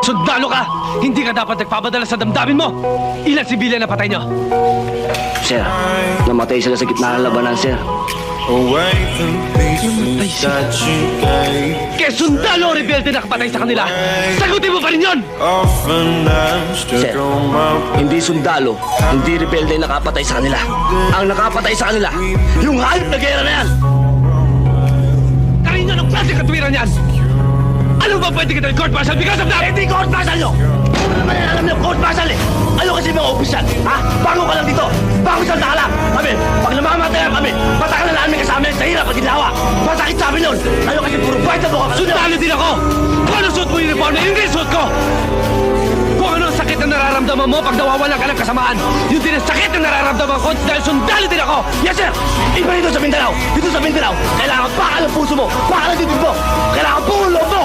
Sundalo ka! Hindi ka dapat nagpapadala sa damdamin mo! Ilan sibilyan na patay niyo? Sir, namatay sila sa gitna ng labanan, sir. Away from pieces that you gave. Kaya sundalo o rebelde na kapatay sa kanila! Sagutin mo pa rin yun! Often I'm Sir, stuck on my hindi sundalo, hindi rebelde ang nakapatay sa kanila. Ang nakapatay sa kanila, yung hayop na gera na yan! Kanina ng klase katwiran yan! Ano ba pwede kita i-court martial because of that? Hindi court martial nyo! Ano naman yan alam nyo, court martial eh! Ano kasi mga opisyal, ha? Bago ka lang dito! Bago sa lang! Kami, pag namamatayan kami, patakan na namin kasama sa hirap at ginawa! Masakit sa amin yun! Ano kasi puro bite mo ka! Sundalo din ako! Kung ano suot mo yung uniform na hindi suot ko! Kung ano ang sakit na nararamdaman mo pag nawawalan ka ng kasamaan, yun din ang sakit na nararamdaman ko dahil sundalo din ako! Yes, sir! Iba dito sa Mindanao! Dito sa Mindanao! Kailangan bakal ang puso mo! Bakal ang dibdib mo! Kailangan buong loob mo!